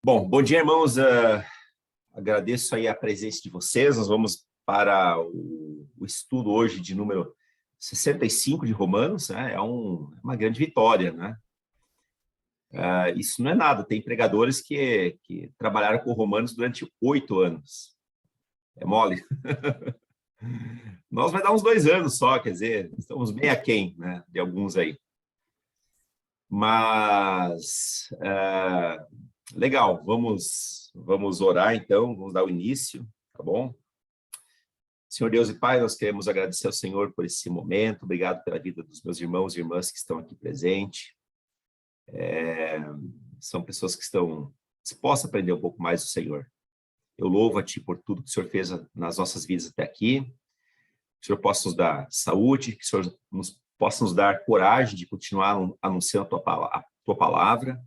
Bom dia, irmãos. Agradeço aí a presença de vocês. Nós vamos para o estudo hoje de número 65 de Romanos, né? Uma grande vitória, né? Isso não é nada. Tem pregadores que trabalharam com Romanos durante 8 anos. É mole. Nós vai dar uns 2 anos só, quer dizer, estamos bem aquém, né, de alguns aí. Mas, legal, vamos orar então, vamos dar o início, tá bom? Senhor Deus e Pai, nós queremos agradecer ao Senhor por esse momento, obrigado pela vida dos meus irmãos e irmãs que estão aqui presentes. São pessoas que estão dispostas a aprender um pouco mais do Senhor. Eu louvo a Ti por tudo que o Senhor fez nas nossas vidas até aqui. Que o Senhor possa nos dar saúde, que o Senhor possa nos dar coragem de continuar anunciando a Tua palavra.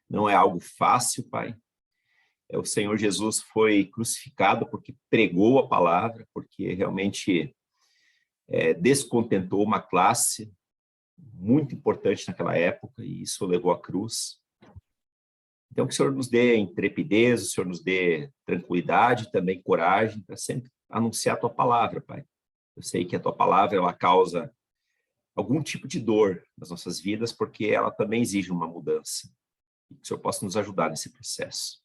Não é algo fácil, Pai. O Senhor Jesus foi crucificado porque pregou a palavra, porque realmente descontentou uma classe muito importante naquela época, e isso levou à cruz. Então, que o Senhor nos dê intrepidez, o Senhor nos dê tranquilidade e também coragem para sempre anunciar a Tua palavra, Pai. Eu sei que a Tua palavra, ela causa algum tipo de dor nas nossas vidas, porque ela também exige uma mudança. E que o Senhor possa nos ajudar nesse processo.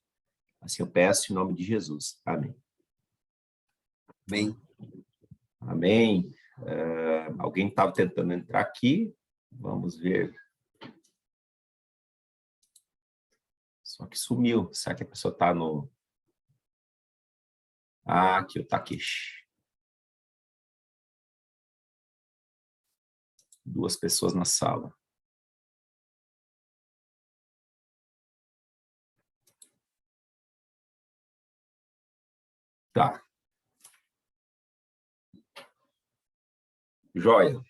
Assim eu peço em nome de Jesus. Amém. Amém. Amém. Alguém estava tentando entrar aqui. Vamos ver. Só que sumiu. Será que a pessoa está no... aqui, o Takeshi. 2 pessoas na sala. Tá. Joia.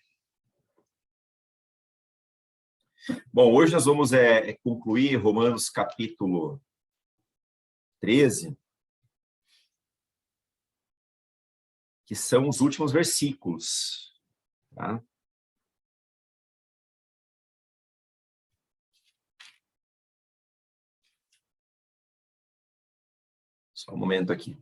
Bom, hoje nós vamos concluir Romanos capítulo 13, que são os últimos versículos. Tá? Só um momento aqui.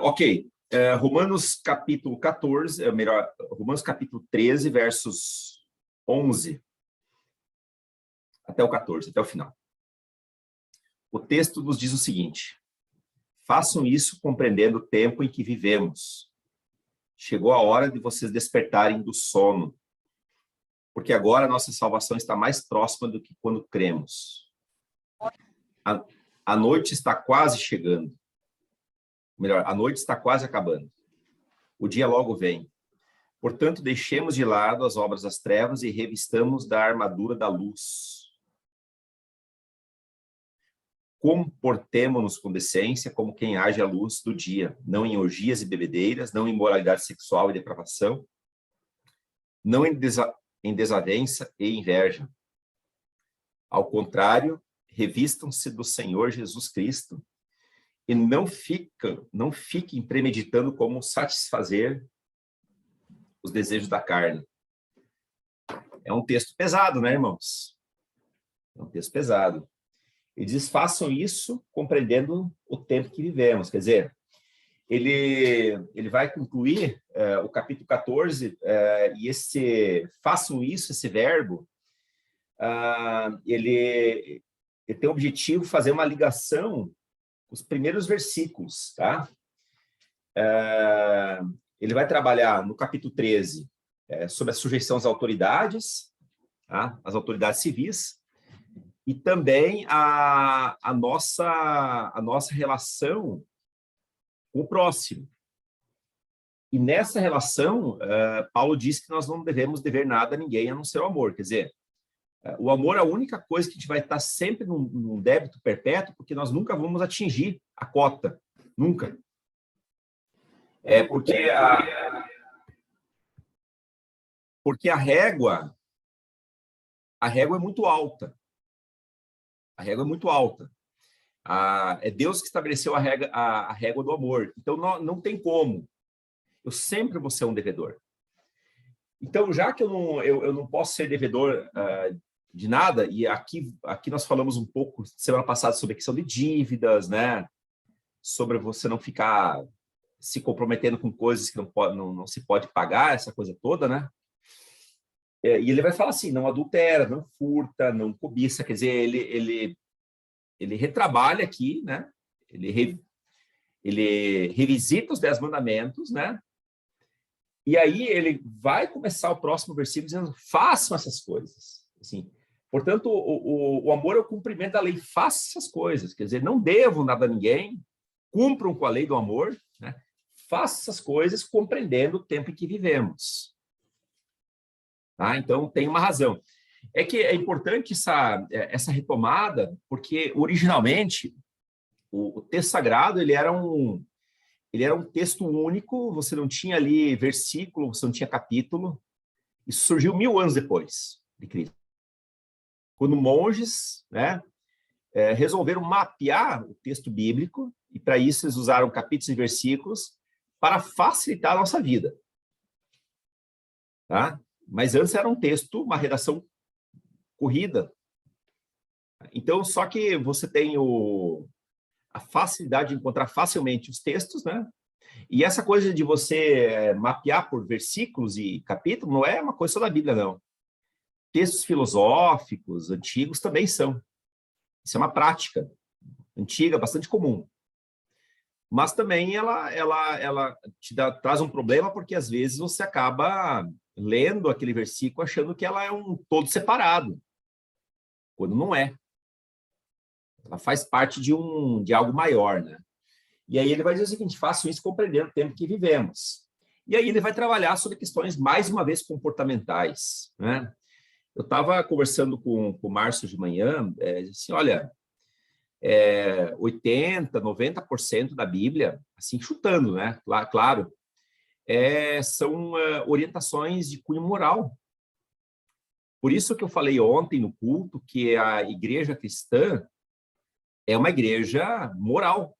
Ok. Romanos capítulo 14, Romanos capítulo 13, versos 11 até o 14, até o final. O texto nos diz o seguinte: façam isso compreendendo o tempo em que vivemos. Chegou a hora de vocês despertarem do sono, porque agora a nossa salvação está mais próxima do que quando cremos. A noite está quase chegando. Melhor, a noite está quase acabando. O dia logo vem. Portanto, deixemos de lado as obras das trevas e revistamos da armadura da luz. Comportemo-nos com decência como quem age à luz do dia, não em orgias e bebedeiras, não em imoralidade sexual e depravação, não em desavença e inveja. Ao contrário, revistam-se do Senhor Jesus Cristo e não fiquem premeditando como satisfazer os desejos da carne. É um texto pesado, né, irmãos? É um texto pesado. Ele diz, façam isso compreendendo o tempo que vivemos. Quer dizer, ele vai concluir o capítulo 14, e façam isso, esse verbo, ele tem o objetivo de fazer uma ligação com os primeiros versículos, tá? Ele vai trabalhar no capítulo 13 sobre a sujeição às autoridades, tá? As autoridades civis, e também a nossa relação com o próximo. E nessa relação, Paulo diz que nós não devemos dever nada a ninguém a não ser o amor. Quer dizer, o amor é a única coisa que a gente vai estar sempre num débito perpétuo, porque nós nunca vamos atingir a cota. Nunca. Porque a régua é muito alta. A régua é muito alta. É Deus que estabeleceu a régua do amor. Então, não tem como. Eu sempre vou ser um devedor. Então, já que eu não posso ser devedor de nada, e aqui nós falamos um pouco semana passada sobre a questão de dívidas, né? Sobre você não ficar se comprometendo com coisas que não se pode pagar, essa coisa toda, né? E ele vai falar assim, não adultera, não furta, não cobiça, quer dizer, ele retrabalha aqui, né? Ele revisita os 10 mandamentos, né? E aí ele vai começar o próximo versículo dizendo, façam essas coisas. Assim, portanto, o amor é o cumprimento da lei, façam essas coisas. Quer dizer, não devam nada a ninguém, cumpram com a lei do amor, né? Façam essas coisas compreendendo o tempo em que vivemos. Tá? Então, tem uma razão. É que é importante essa retomada, porque originalmente o texto sagrado ele era um texto único, você não tinha ali versículo, você não tinha capítulo. Isso surgiu 1000 anos depois de Cristo. Quando monges, né, resolveram mapear o texto bíblico, e para isso eles usaram capítulos e versículos para facilitar a nossa vida. Tá? Mas antes era um texto, uma redação corrida. Então, só que você tem a facilidade de encontrar facilmente os textos, né? E essa coisa de você mapear por versículos e capítulos não é uma coisa só da Bíblia, não. Textos filosóficos antigos também são. Isso é uma prática antiga, bastante comum. Mas também ela traz um problema, porque às vezes você acaba lendo aquele versículo achando que ela é um todo separado, quando não é. Ela faz parte de algo maior, né? E aí ele vai dizer o seguinte, façam isso compreendendo o tempo que vivemos. E aí ele vai trabalhar sobre questões, mais uma vez, comportamentais, né? Eu estava conversando com o Márcio de manhã, assim, olha, 80%, 90% da Bíblia, assim, chutando, né? Claro, são orientações de cunho moral. Por isso que eu falei ontem no culto que a igreja cristã é uma igreja moral,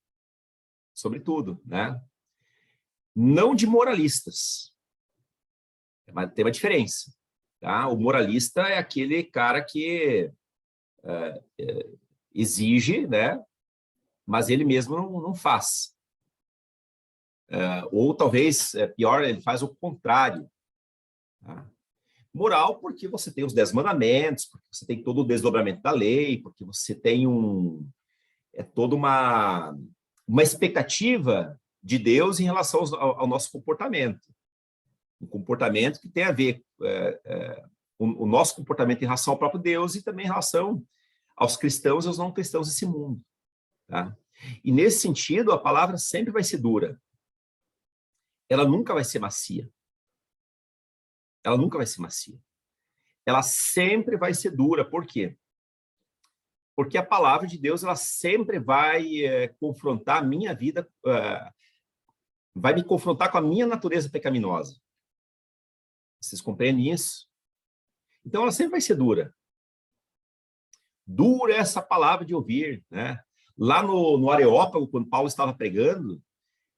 sobretudo, né? Não de moralistas. Tem uma diferença. Tá? O moralista é aquele cara que exige, né? Mas ele mesmo não faz. Ou talvez, pior, ele faz o contrário. Tá? Moral porque você tem os 10 mandamentos, porque você tem todo o desdobramento da lei, porque você tem toda uma expectativa de Deus em relação ao nosso comportamento. Um comportamento que tem a ver o nosso comportamento em relação ao próprio Deus e também em relação aos cristãos e aos não cristãos desse mundo. Tá? E nesse sentido, a palavra sempre vai ser dura. Ela nunca vai ser macia. Ela nunca vai ser macia. Ela sempre vai ser dura. Por quê? Porque a palavra de Deus ela sempre vai confrontar a minha vida, vai me confrontar com a minha natureza pecaminosa. Vocês compreendem isso? Então, ela sempre vai ser dura. Dura essa palavra de ouvir, né? Lá no Areópago, quando Paulo estava pregando,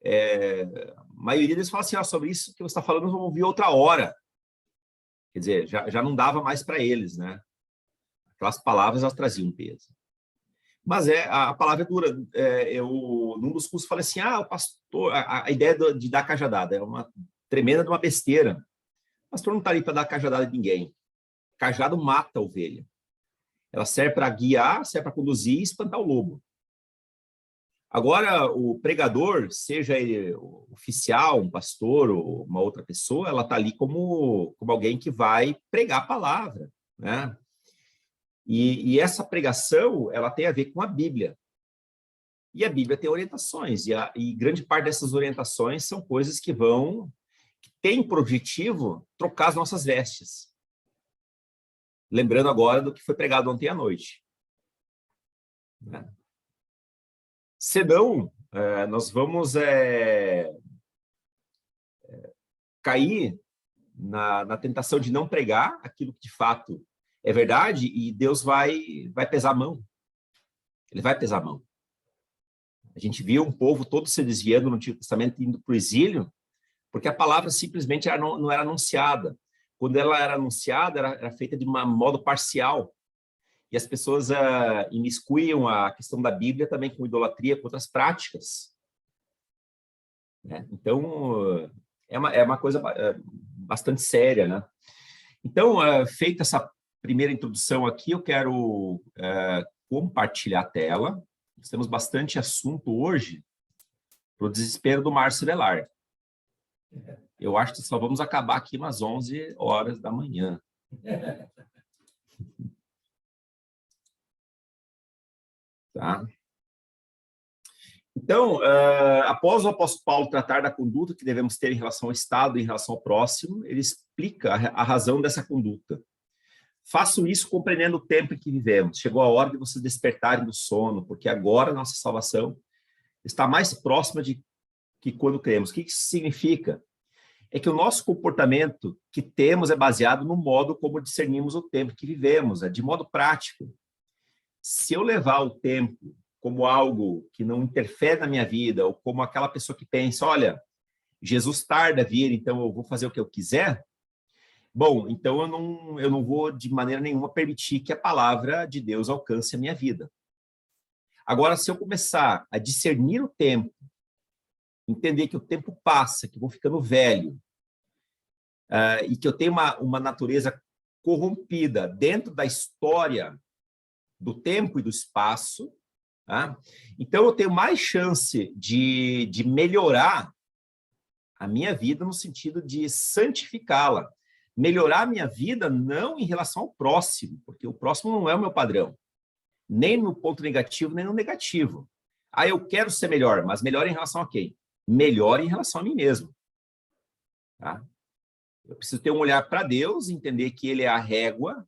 a maioria deles fala assim, sobre isso que você está falando, vamos ouvir outra hora. Quer dizer, já não dava mais para eles, né? Aquelas palavras, elas traziam peso. Mas a palavra é dura. Num dos cursos, falei assim, o pastor, a ideia de dar cajadada é uma tremenda de uma besteira. O pastor não está ali para dar cajadada de ninguém. Cajado mata a ovelha. Ela serve para guiar, serve para conduzir e espantar o lobo. Agora, o pregador, seja ele oficial, um pastor ou uma outra pessoa, ela está ali como alguém que vai pregar a palavra, né? E essa pregação, ela tem a ver com a Bíblia. E a Bíblia tem orientações, e grande parte dessas orientações são coisas que têm por objetivo trocar as nossas vestes. Lembrando agora do que foi pregado ontem à noite. Né? Senão, nós vamos cair na tentação de não pregar aquilo que de fato é verdade e Deus vai pesar a mão. Ele vai pesar a mão. A gente viu um povo todo se desviando no Antigo Testamento, indo para o exílio, porque a palavra simplesmente não era anunciada. Quando ela era anunciada, era feita de um modo parcial. E as pessoas imiscuíam a questão da Bíblia também com idolatria, com outras práticas. Né? Então, é uma coisa bastante séria, né? Então, feita essa primeira introdução aqui, eu quero compartilhar a tela. Nós temos bastante assunto hoje para o desespero do Márcio Velar. Eu acho que só vamos acabar aqui umas 11 horas da manhã. Tá? Então, após o apóstolo Paulo tratar da conduta que devemos ter em relação ao Estado e em relação ao próximo, ele explica a razão dessa conduta. Façam isso compreendendo o tempo em que vivemos. Chegou a hora de vocês despertarem do sono, porque agora a nossa salvação está mais próxima de que quando cremos. O que isso significa? É que o nosso comportamento que temos é baseado no modo como discernimos o tempo que vivemos, de modo prático. Se eu levar o tempo como algo que não interfere na minha vida, ou como aquela pessoa que pensa, olha, Jesus tarda a vir, então eu vou fazer o que eu quiser, bom, então eu não vou de maneira nenhuma permitir que a palavra de Deus alcance a minha vida. Agora, se eu começar a discernir o tempo, entender que o tempo passa, que eu vou ficando velho, e que eu tenho uma natureza corrompida dentro da história do tempo e do espaço, tá? Então eu tenho mais chance de melhorar a minha vida no sentido de santificá-la. Melhorar a minha vida não em relação ao próximo, porque o próximo não é o meu padrão, nem no ponto negativo, nem no negativo. Eu quero ser melhor, mas melhor em relação a quem? Melhor em relação a mim mesmo. Tá? Eu preciso ter um olhar para Deus, entender que Ele é a régua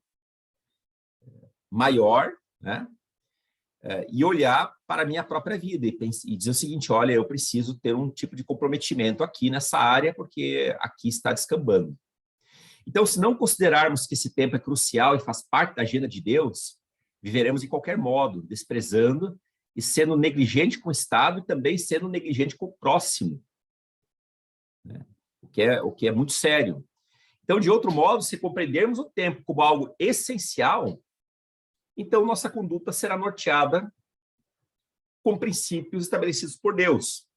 maior, né? E olhar para a minha própria vida e dizer o seguinte, olha, eu preciso ter um tipo de comprometimento aqui nessa área, porque aqui está descambando. Então, se não considerarmos que esse tempo é crucial e faz parte da agenda de Deus, viveremos de qualquer modo, desprezando e sendo negligente com o Estado e também sendo negligente com o próximo, né? O que é muito sério. Então, de outro modo, se compreendermos o tempo como algo essencial, então nossa conduta será norteada com princípios estabelecidos por Deus.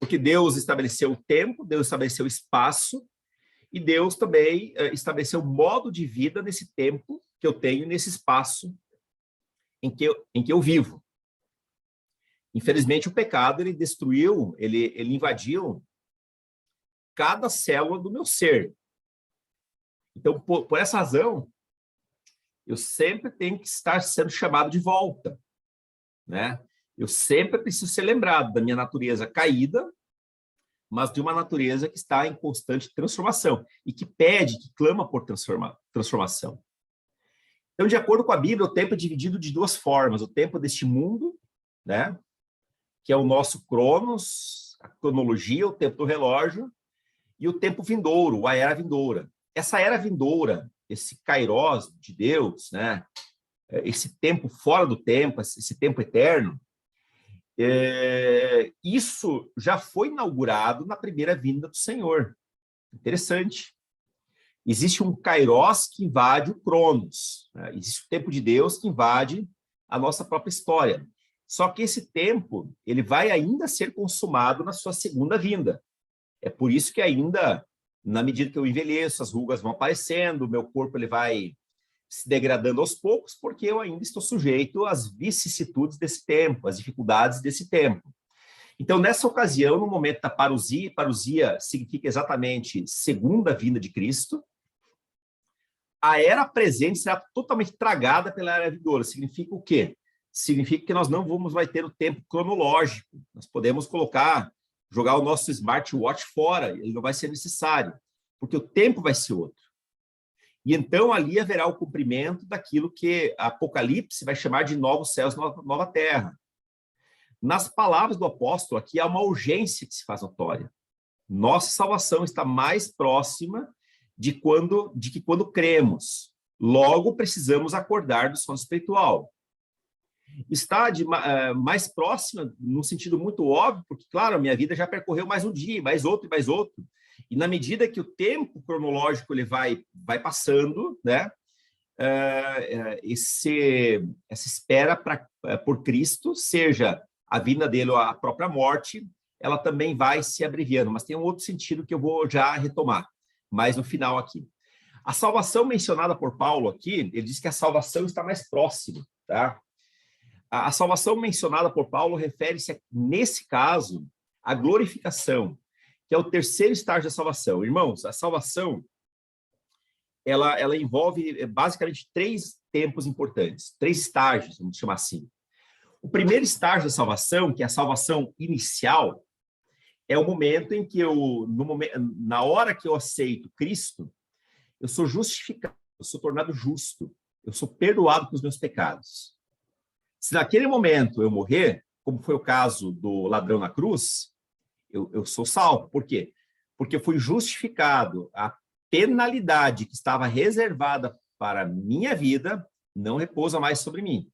Porque Deus estabeleceu o tempo, Deus estabeleceu o espaço, e Deus também estabeleceu o modo de vida nesse tempo que eu tenho, nesse espaço em que eu vivo. Infelizmente, o pecado, ele destruiu, ele invadiu cada célula do meu ser. Então, por essa razão, eu sempre tenho que estar sendo chamado de volta, né? Eu sempre preciso ser lembrado da minha natureza caída, mas de uma natureza que está em constante transformação e que pede, que clama por transformação. Então, de acordo com a Bíblia, o tempo é dividido de duas formas. O tempo deste mundo, né, que é o nosso cronos, a cronologia, o tempo do relógio, e o tempo vindouro, a era vindoura. Essa era vindoura, esse kairos de Deus, né, esse tempo fora do tempo, esse tempo eterno, isso já foi inaugurado na primeira vinda do Senhor. Interessante. Existe um kairos que invade o cronos, né? Existe o tempo de Deus que invade a nossa própria história. Só que esse tempo, ele vai ainda ser consumado na sua segunda vinda. É por isso que ainda, na medida que eu envelheço, as rugas vão aparecendo, o meu corpo ele vai se degradando aos poucos, porque eu ainda estou sujeito às vicissitudes desse tempo, às dificuldades desse tempo. Então, nessa ocasião, no momento da parousia, parousia significa exatamente segunda vinda de Cristo, a era presente será totalmente tragada pela era vindoura. Significa o quê? Significa que nós não vai ter o tempo cronológico. Nós podemos jogar o nosso smartwatch fora, ele não vai ser necessário, porque o tempo vai ser outro. E então ali haverá o cumprimento daquilo que Apocalipse vai chamar de novos céus, nova terra. Nas palavras do apóstolo, aqui há uma urgência que se faz notória. Nossa salvação está mais próxima de que quando cremos. Logo, precisamos acordar do sono espiritual. Está mais próxima, num sentido muito óbvio, porque, claro, a minha vida já percorreu mais um dia, mais outro e mais outro. E na medida que o tempo cronológico ele vai passando, né? Essa espera por Cristo, seja a vinda dele ou a própria morte, ela também vai se abreviando, mas tem um outro sentido que eu vou já retomar, mais no final aqui. A salvação mencionada por Paulo aqui, ele diz que a salvação está mais próxima, tá? A salvação mencionada por Paulo refere-se, nesse caso, à glorificação, que é o terceiro estágio da salvação. Irmãos, a salvação, ela envolve basicamente 3 tempos importantes, 3 estágios, vamos chamar assim. O primeiro estágio da salvação, que é a salvação inicial, é o momento em que na hora que eu aceito Cristo, eu sou justificado, eu sou tornado justo, eu sou perdoado pelos meus pecados. Se naquele momento eu morrer, como foi o caso do ladrão na cruz, eu sou salvo. Por quê? Porque eu fui justificado. A penalidade que estava reservada para a minha vida não repousa mais sobre mim.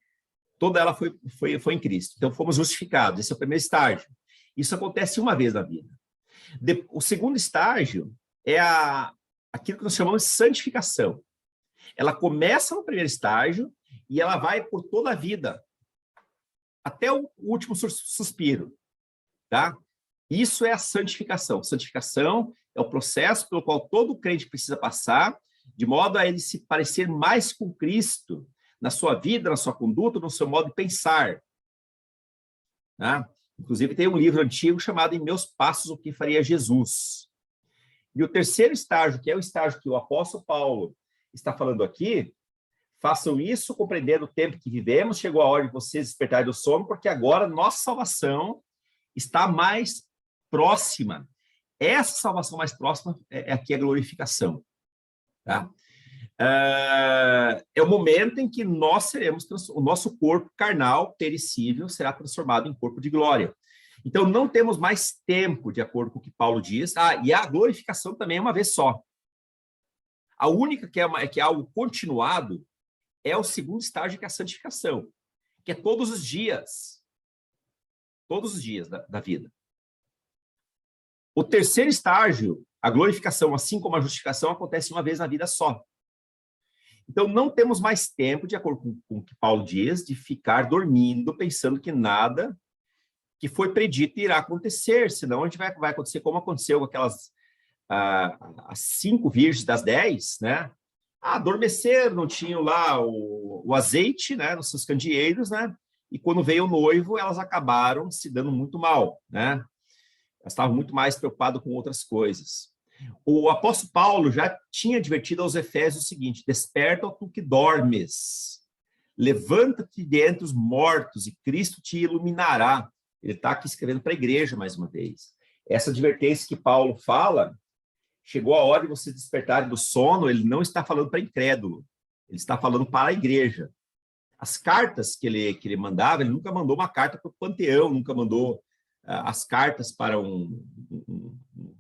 Toda ela foi em Cristo. Então, fomos justificados. Esse é o primeiro estágio. Isso acontece uma vez na vida. O segundo estágio é aquilo que nós chamamos de santificação. Ela começa no primeiro estágio e ela vai por toda a vida, até o último suspiro, tá? Isso é a santificação. Santificação é o processo pelo qual todo crente precisa passar, de modo a ele se parecer mais com Cristo na sua vida, na sua conduta, no seu modo de pensar. Tá? Inclusive, tem um livro antigo chamado Em Meus Passos, o que faria Jesus. E o terceiro estágio, que é o estágio que o apóstolo Paulo está falando aqui, façam isso compreendendo o tempo que vivemos, chegou a hora de vocês despertarem do sono, porque agora nossa salvação está mais próxima. Essa salvação mais próxima é aqui a glorificação. Tá? É o momento em que nós seremos, o nosso corpo carnal, perecível, será transformado em corpo de glória. Então, não temos mais tempo, de acordo com o que Paulo diz, e a glorificação também é uma vez só. A única que é algo continuado é o segundo estágio, que é a santificação, que é todos os dias da vida. O terceiro estágio, a glorificação, assim como a justificação, acontece uma vez na vida só. Então, não temos mais tempo, de acordo com o que Paulo diz, de ficar dormindo, pensando que nada que foi predito irá acontecer, senão a gente vai acontecer como aconteceu com aquelas as 5 virgens das 10, né? Adormeceram, não tinham lá o azeite, né, nos seus candeeiros, né? E quando veio o noivo, elas acabaram se dando muito mal, né? Elas estavam muito mais preocupadas com outras coisas. O apóstolo Paulo já tinha advertido aos Efésios o seguinte: desperta, ó tu que dormes, levanta-te dentre os mortos e Cristo te iluminará. Ele está aqui escrevendo para a igreja mais uma vez. Essa advertência que Paulo fala, chegou a hora de vocês despertarem do sono, ele não está falando para incrédulo, ele está falando para a igreja. As cartas que ele mandava, ele nunca mandou uma carta para o panteão, nunca mandou as cartas para um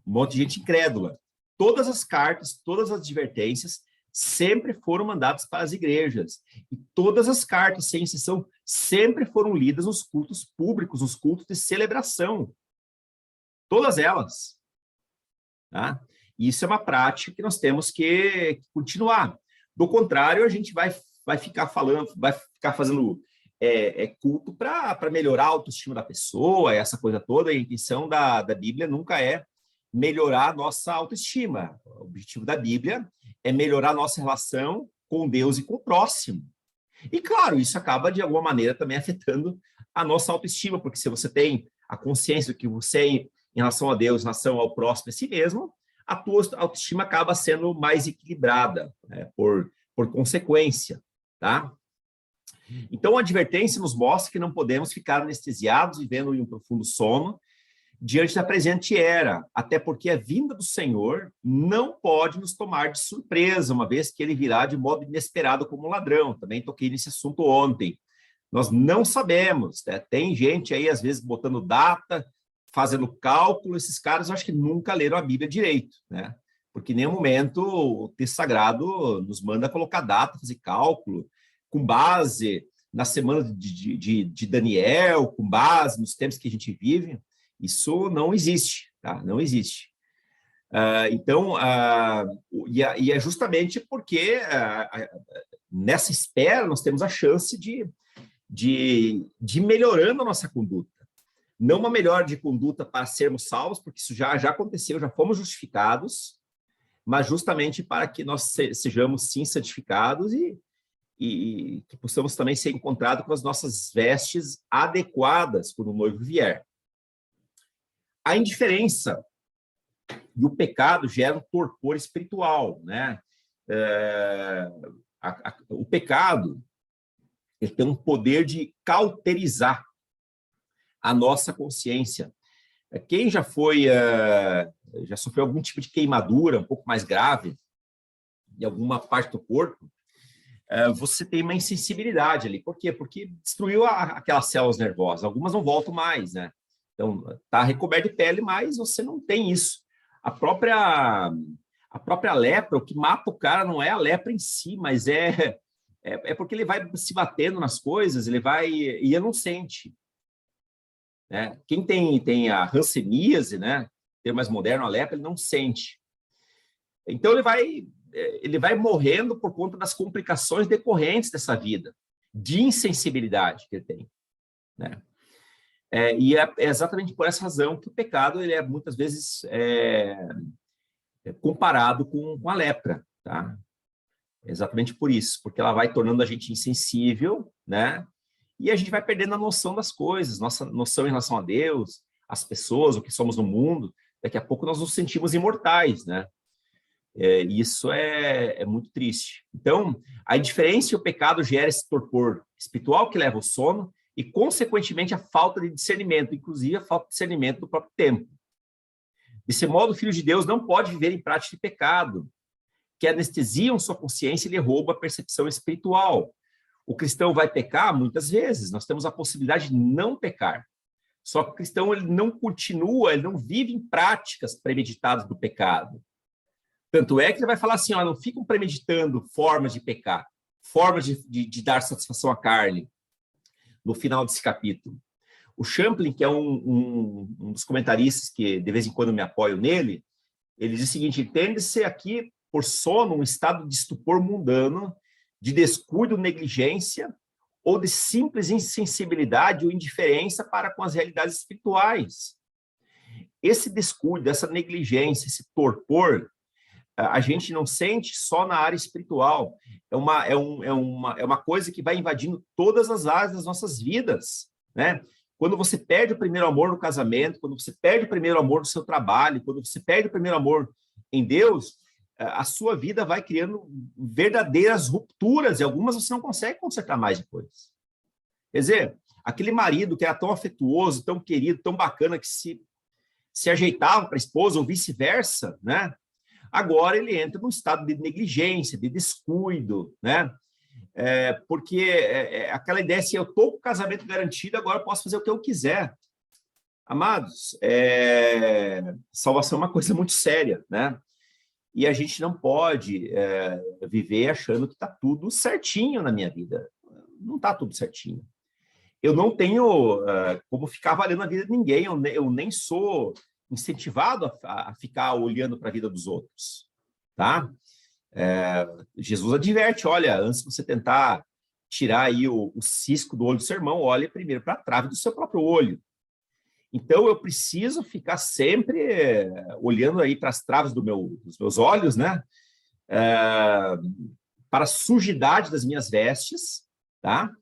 monte de gente incrédula. Todas as cartas, todas as advertências sempre foram mandadas para as igrejas. E todas as cartas, sem exceção, sempre foram lidas nos cultos públicos, nos cultos de celebração. Todas elas. Tá? Isso é uma prática que nós temos que continuar. Do contrário, a gente vai ficar fazendo culto para melhorar a autoestima da pessoa, essa coisa toda. A intenção da Bíblia nunca é melhorar a nossa autoestima. O objetivo da Bíblia é melhorar a nossa relação com Deus e com o próximo. E, claro, isso acaba, de alguma maneira, também afetando a nossa autoestima, porque se você tem a consciência de que você, em relação a Deus, em relação ao próximo e a si mesmo, a tua autoestima acaba sendo mais equilibrada, né, por consequência, tá? Então, a advertência nos mostra que não podemos ficar anestesiados, vivendo em um profundo sono, diante da presente era, até porque a vinda do Senhor não pode nos tomar de surpresa, uma vez que ele virá de modo inesperado como um ladrão. Também toquei nesse assunto ontem. Nós não sabemos, né? Tem gente aí, às vezes, botando data, fazendo cálculo. Esses caras, eu acho que nunca leram a Bíblia direito, né? Porque em nenhum momento o texto sagrado nos manda colocar data, fazer cálculo, com base na semana de Daniel, com base nos tempos que a gente vive, isso não existe, tá? Não existe. Então, e é justamente porque nessa espera nós temos a chance de melhorando a nossa conduta. Não uma melhora de conduta para sermos salvos, porque isso já aconteceu, já fomos justificados, mas justamente para que nós sejamos, sim, santificados e que possamos também ser encontrados com as nossas vestes adequadas quando o noivo vier. A indiferença e o pecado geram torpor espiritual, né? O pecado, ele tem um poder de cauterizar a nossa consciência. Quem já sofreu algum tipo de queimadura um pouco mais grave em alguma parte do corpo, você tem uma insensibilidade ali. Por quê? Porque destruiu aquelas células nervosas. Algumas não voltam mais, né? Então, está recoberto de pele, mas você não tem isso. A própria lepra, o que mata o cara não é a lepra em si, mas é porque ele vai se batendo nas coisas, e ele não sente. Né? Quem tem a hanseníase, né? Ter mais moderno, a lepra, ele não sente. Então, ele vai morrendo por conta das complicações decorrentes dessa vida, de insensibilidade que ele tem. Né? E é exatamente por essa razão que o pecado ele é muitas vezes comparado com a lepra. Tá? Exatamente por isso, porque ela vai tornando a gente insensível, né? E a gente vai perdendo a noção das coisas, nossa noção em relação a Deus, as pessoas, o que somos no mundo. Daqui a pouco nós nos sentimos imortais, né? Isso é muito triste. Então, a indiferença e o pecado gera esse torpor espiritual que leva ao sono e, consequentemente, a falta de discernimento, inclusive a falta de discernimento do próprio tempo. Desse modo, o Filho de Deus não pode viver em prática de pecado, que anestesiam sua consciência e lhe roubam a percepção espiritual. O cristão vai pecar muitas vezes, nós temos a possibilidade de não pecar. Só que o cristão ele não vive em práticas premeditadas do pecado. Tanto é que ele vai falar assim, não ficam premeditando formas de pecar, formas de dar satisfação à carne, no final desse capítulo. O Champlin, que é um dos comentaristas que de vez em quando me apoio nele, ele diz o seguinte: entende-se aqui por sono um estado de estupor mundano, de descuido, negligência ou de simples insensibilidade ou indiferença para com as realidades espirituais. Esse descuido, essa negligência, esse torpor, a gente não sente só na área espiritual. É uma coisa que vai invadindo todas as áreas das nossas vidas, né? Quando você perde o primeiro amor no casamento, quando você perde o primeiro amor no seu trabalho, quando você perde o primeiro amor em Deus, a sua vida vai criando verdadeiras rupturas, e algumas você não consegue consertar mais depois. Quer dizer, aquele marido que era tão afetuoso, tão querido, tão bacana, que se ajeitava para a esposa, ou vice-versa, né? Agora ele entra num estado de negligência, de descuido, né? Porque aquela ideia assim, eu estou com o casamento garantido, agora eu posso fazer o que eu quiser. Amados, salvação é uma coisa muito séria, né? E a gente não pode viver achando que está tudo certinho na minha vida. Não está tudo certinho. Eu não tenho como ficar avaliando a vida de ninguém, eu nem sou incentivado a ficar olhando para a vida dos outros, tá? Jesus adverte, olha, antes de você tentar tirar aí o cisco do olho do seu irmão, olhe primeiro para a trave do seu próprio olho. Então, eu preciso ficar sempre olhando aí para as traves dos meus olhos, né? Para a sujidade das minhas vestes, tá?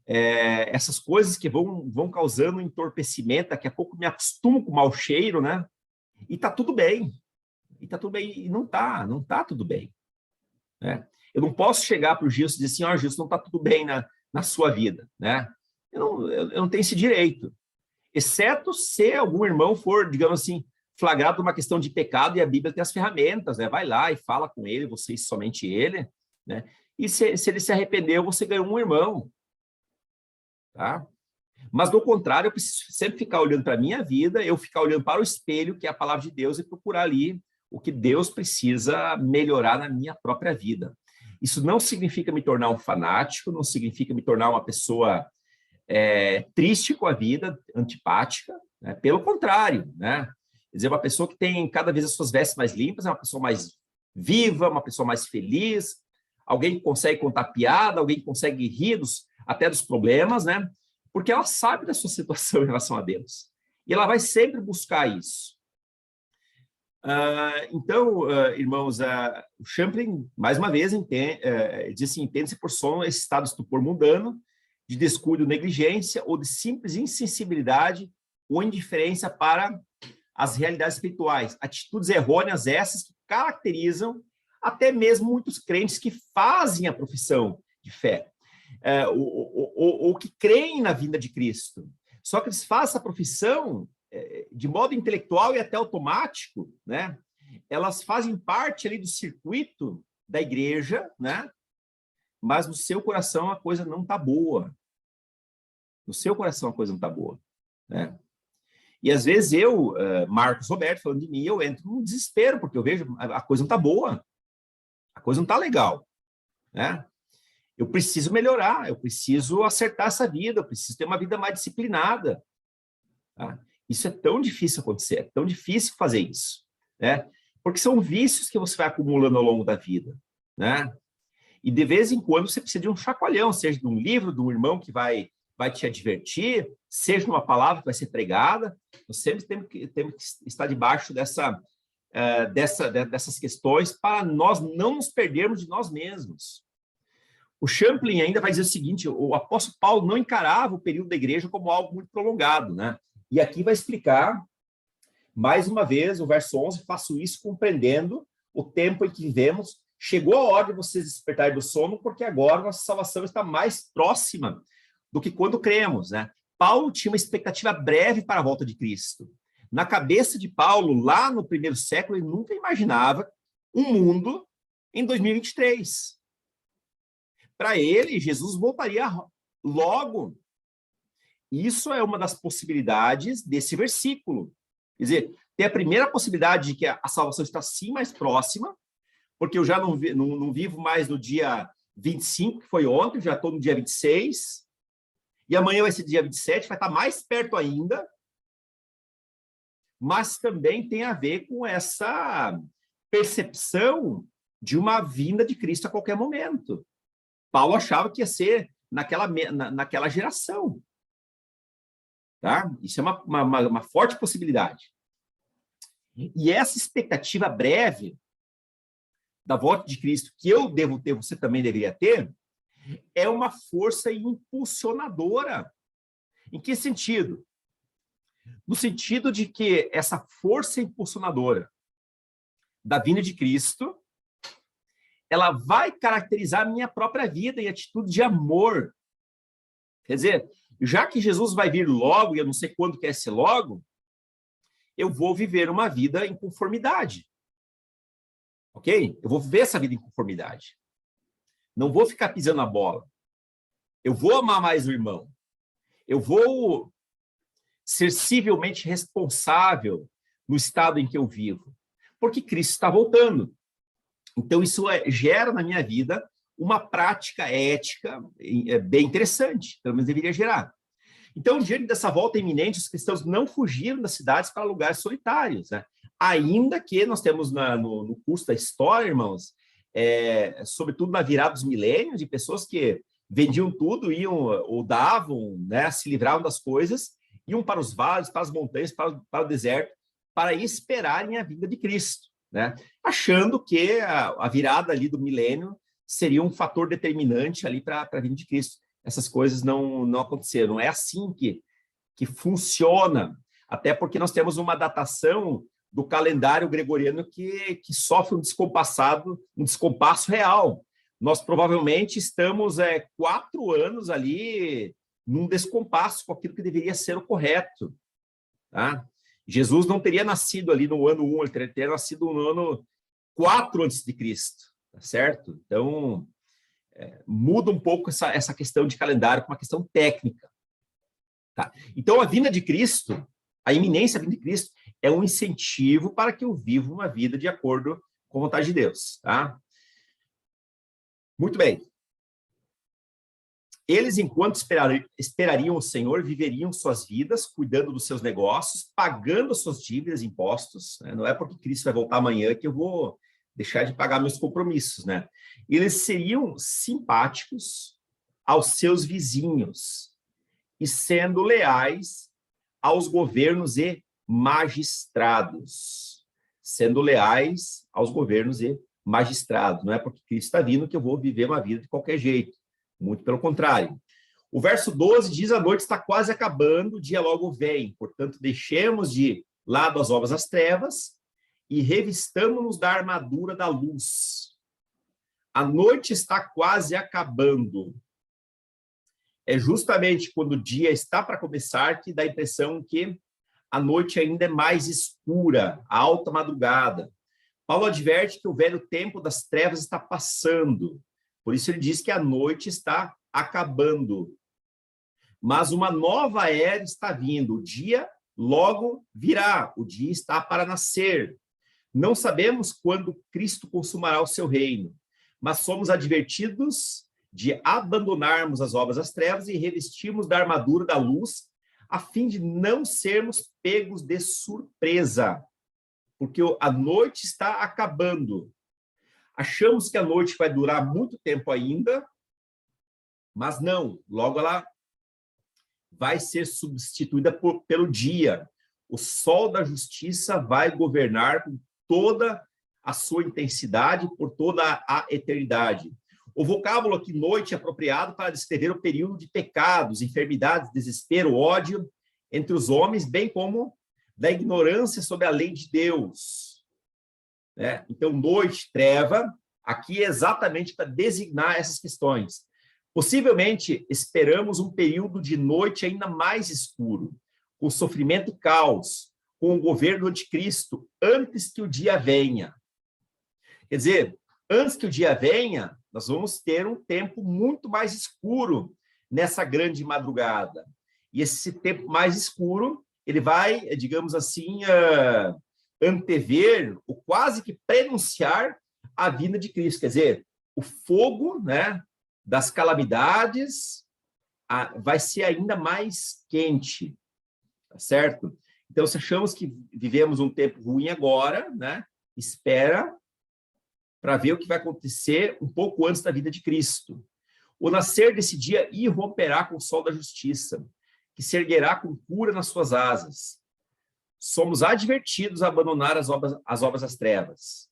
Essas coisas que vão causando entorpecimento, daqui a pouco me acostumo com o mau cheiro, né? E tá tudo bem. E não tá tudo bem. Né? Eu não posso chegar para o Gilson e dizer assim, Gilson, não tá tudo bem na sua vida, né? Eu não tenho esse direito. Exceto se algum irmão for, digamos assim, flagrado por uma questão de pecado, e a Bíblia tem as ferramentas, né? Vai lá e fala com ele, você e somente ele, né? E se ele se arrependeu, você ganhou um irmão. Tá? Mas, do contrário, eu preciso sempre ficar olhando para a minha vida, eu ficar olhando para o espelho, que é a palavra de Deus, e procurar ali o que Deus precisa melhorar na minha própria vida. Isso não significa me tornar um fanático, não significa me tornar uma pessoa triste com a vida, antipática, né? Pelo contrário, né? Quer dizer, uma pessoa que tem cada vez as suas vestes mais limpas, é uma pessoa mais viva, uma pessoa mais feliz, alguém que consegue contar piada, alguém que consegue rir até dos problemas, né? Porque ela sabe da sua situação em relação a Deus. E ela vai sempre buscar isso. Então, irmãos, o Champlin, mais uma vez, diz assim, entende-se por sono esse estado de estupor mundano, de descuido, negligência ou de simples insensibilidade ou indiferença para as realidades espirituais. Atitudes errôneas essas que caracterizam até mesmo muitos crentes que fazem a profissão de fé, ou que creem na vinda de Cristo. Só que eles fazem essa profissão de modo intelectual e até automático, né? Elas fazem parte ali do circuito da igreja, né? Mas no seu coração a coisa não está boa. No seu coração a coisa não está boa, né? E às vezes eu, Marcos Roberto, falando de mim, eu entro num desespero, porque eu vejo a coisa não está boa, a coisa não está legal, né? Eu preciso melhorar, eu preciso acertar essa vida, eu preciso ter uma vida mais disciplinada, tá? Isso é tão difícil acontecer, é tão difícil fazer isso, né? Porque são vícios que você vai acumulando ao longo da vida, né? E de vez em quando você precisa de um chacoalhão, seja de um livro, de um irmão que vai te advertir, seja uma palavra que vai ser pregada. Nós sempre temos que estar debaixo dessas questões para nós não nos perdermos de nós mesmos. O Champlin ainda vai dizer o seguinte: o apóstolo Paulo não encarava o período da igreja como algo muito prolongado, né? E aqui vai explicar, mais uma vez, o verso 11, faço isso compreendendo o tempo em que vivemos. Chegou a hora de vocês despertarem do sono, porque agora nossa salvação está mais próxima do que quando cremos, né? Paulo tinha uma expectativa breve para a volta de Cristo. Na cabeça de Paulo, lá no primeiro século, ele nunca imaginava um mundo em 2023. Para ele, Jesus voltaria logo. Isso é uma das possibilidades desse versículo. Quer dizer, tem a primeira possibilidade de que a salvação está sim mais próxima, porque eu já não vivo mais no dia 25, que foi ontem, já estou no dia 26, e amanhã vai ser dia 27, vai estar mais perto ainda, mas também tem a ver com essa percepção de uma vinda de Cristo a qualquer momento. Paulo achava que ia ser naquela geração. Tá? Isso é uma forte possibilidade. E essa expectativa breve da volta de Cristo, que eu devo ter, você também deveria ter, é uma força impulsionadora. Em que sentido? No sentido de que essa força impulsionadora da vinda de Cristo, ela vai caracterizar a minha própria vida em atitude de amor. Quer dizer, já que Jesus vai vir logo, e eu não sei quando quer ser logo, eu vou viver uma vida em conformidade. Ok? Eu vou viver essa vida em conformidade. Não vou ficar pisando na bola. Eu vou amar mais o irmão. Eu vou ser civilmente responsável no estado em que eu vivo. Porque Cristo está voltando. Então, isso gera na minha vida uma prática ética bem interessante, pelo menos deveria gerar. Então, diante dessa volta iminente, os cristãos não fugiram das cidades para lugares solitários, né? Ainda que nós temos no curso da história, irmãos, sobretudo na virada dos milênios, de pessoas que vendiam tudo, iam ou davam, né, se livravam das coisas, iam para os vales, para as montanhas, para o deserto, para esperarem a vinda de Cristo, né? Achando que a virada ali do milênio seria um fator determinante ali para a vinda de Cristo. Essas coisas não aconteceram. Não é assim que funciona, até porque nós temos uma datação do calendário gregoriano que sofre um descompasso real. Nós provavelmente estamos 4 anos ali num descompasso com aquilo que deveria ser o correto. Tá? Jesus não teria nascido ali no ano 1, ele teria nascido no ano 4 antes de Cristo, tá certo? Então, muda um pouco essa questão de calendário para uma questão técnica. Tá? Então, a vinda de Cristo, a iminência da vinda de Cristo, é um incentivo para que eu viva uma vida de acordo com a vontade de Deus. Tá? Muito bem. Eles, enquanto esperariam o Senhor, viveriam suas vidas, cuidando dos seus negócios, pagando suas dívidas, impostos, né? Não é porque Cristo vai voltar amanhã que eu vou deixar de pagar meus compromissos, né? Eles seriam simpáticos aos seus vizinhos e sendo leais aos governos e magistrados. Sendo leais aos governos e magistrados. Não é porque Cristo está vindo que eu vou viver uma vida de qualquer jeito. Muito pelo contrário. O verso 12 diz: a noite está quase acabando, o dia logo vem. Portanto, deixemos de lado as obras das trevas e revistamos-nos da armadura da luz. A noite está quase acabando. É justamente quando o dia está para começar que dá a impressão que a noite ainda é mais escura, a alta madrugada. Paulo adverte que o velho tempo das trevas está passando. Por isso ele diz que a noite está acabando. Mas uma nova era está vindo. O dia logo virá. O dia está para nascer. Não sabemos quando Cristo consumará o seu reino, mas somos advertidos de abandonarmos as obras das trevas e revestirmos da armadura da luz, a fim de não sermos pegos de surpresa, porque a noite está acabando. Achamos que a noite vai durar muito tempo ainda, mas não, logo ela vai ser substituída pelo dia. O sol da justiça vai governar com toda a sua intensidade por toda a eternidade. O vocábulo aqui, noite, é apropriado para descrever o período de pecados, enfermidades, desespero, ódio entre os homens, bem como da ignorância sobre a lei de Deus. Né? Então, noite, treva, aqui é exatamente para designar essas questões. Possivelmente, esperamos um período de noite ainda mais escuro, com sofrimento e caos, com o governo anticristo, antes que o dia venha. Quer dizer, antes que o dia venha, nós vamos ter um tempo muito mais escuro nessa grande madrugada. E esse tempo mais escuro, ele vai, digamos assim, antever, ou quase que prenunciar a vinda de Cristo. Quer dizer, o fogo, né, das calamidades vai ser ainda mais quente, tá certo? Então, se achamos que vivemos um tempo ruim agora, né, espera para ver o que vai acontecer um pouco antes da vinda de Cristo. O nascer desse dia irromperá com o sol da justiça, que se erguerá com cura nas suas asas. Somos advertidos a abandonar as obras das trevas.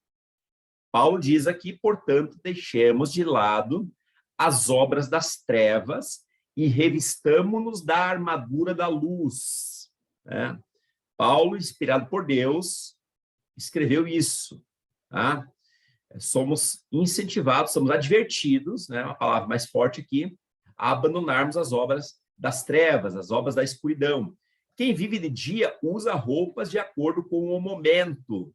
Paulo diz aqui, portanto, deixemos de lado as obras das trevas e revistamo-nos da armadura da luz. Né? Paulo, inspirado por Deus, escreveu isso. Tá? Somos incentivados, somos advertidos, né, uma palavra mais forte aqui, a abandonarmos as obras das trevas, as obras da escuridão. Quem vive de dia usa roupas de acordo com o momento.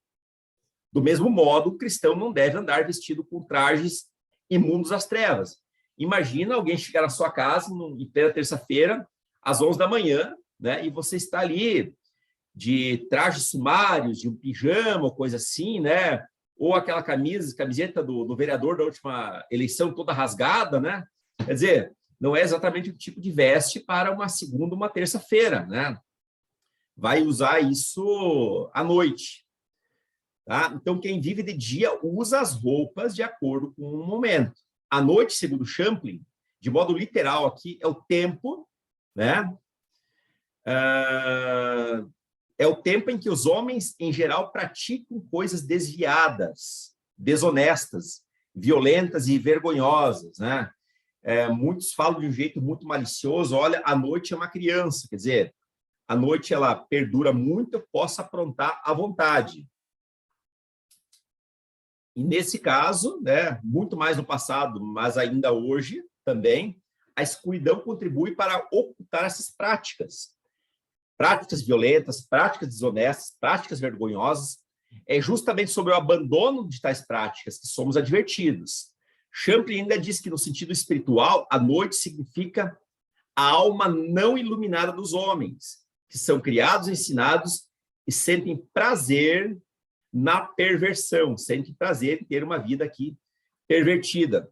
Do mesmo modo, o cristão não deve andar vestido com trajes imundos às trevas. Imagina alguém chegar na sua casa em plena terça-feira, às 11 da manhã, né, e você está ali de trajes sumários, de um pijama, ou coisa assim, né? Ou aquela camiseta do vereador da última eleição toda rasgada, né? Quer dizer, não é exatamente o tipo de veste para uma segunda, uma terça-feira, né? Vai usar isso à noite. Tá? Então, quem vive de dia usa as roupas de acordo com o momento. À noite, segundo Champlin, de modo literal aqui, é o tempo, né? É o tempo em que os homens, em geral, praticam coisas desviadas, desonestas, violentas e vergonhosas, né? Muitos falam de um jeito muito malicioso, olha, a noite é uma criança, quer dizer, a noite ela perdura muito, eu posso aprontar à vontade. E nesse caso, né, muito mais no passado, mas ainda hoje também, a escuridão contribui para ocultar essas práticas. Práticas violentas, práticas desonestas, práticas vergonhosas. É justamente sobre o abandono de tais práticas que somos advertidos. Champlin ainda diz que, no sentido espiritual, a noite significa a alma não iluminada dos homens, que são criados, ensinados e sentem prazer na perversão, sentem prazer em ter uma vida aqui pervertida.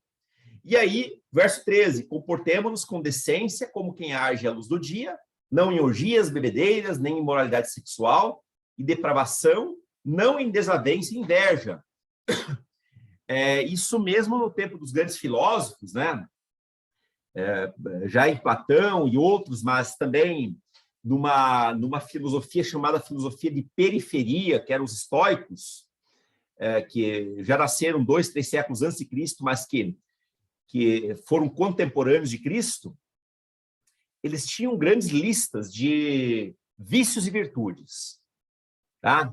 E aí, verso 13, comportemo-nos com decência como quem age à luz do dia, não em orgias, bebedeiras, nem em imoralidade sexual e depravação, não em desavença e inveja. Isso mesmo no tempo dos grandes filósofos, né? Já em Platão e outros, mas também numa filosofia chamada filosofia de periferia, que eram os estoicos, que já nasceram 2, 3 séculos antes de Cristo, mas que foram contemporâneos de Cristo. Eles tinham grandes listas de vícios e virtudes, tá?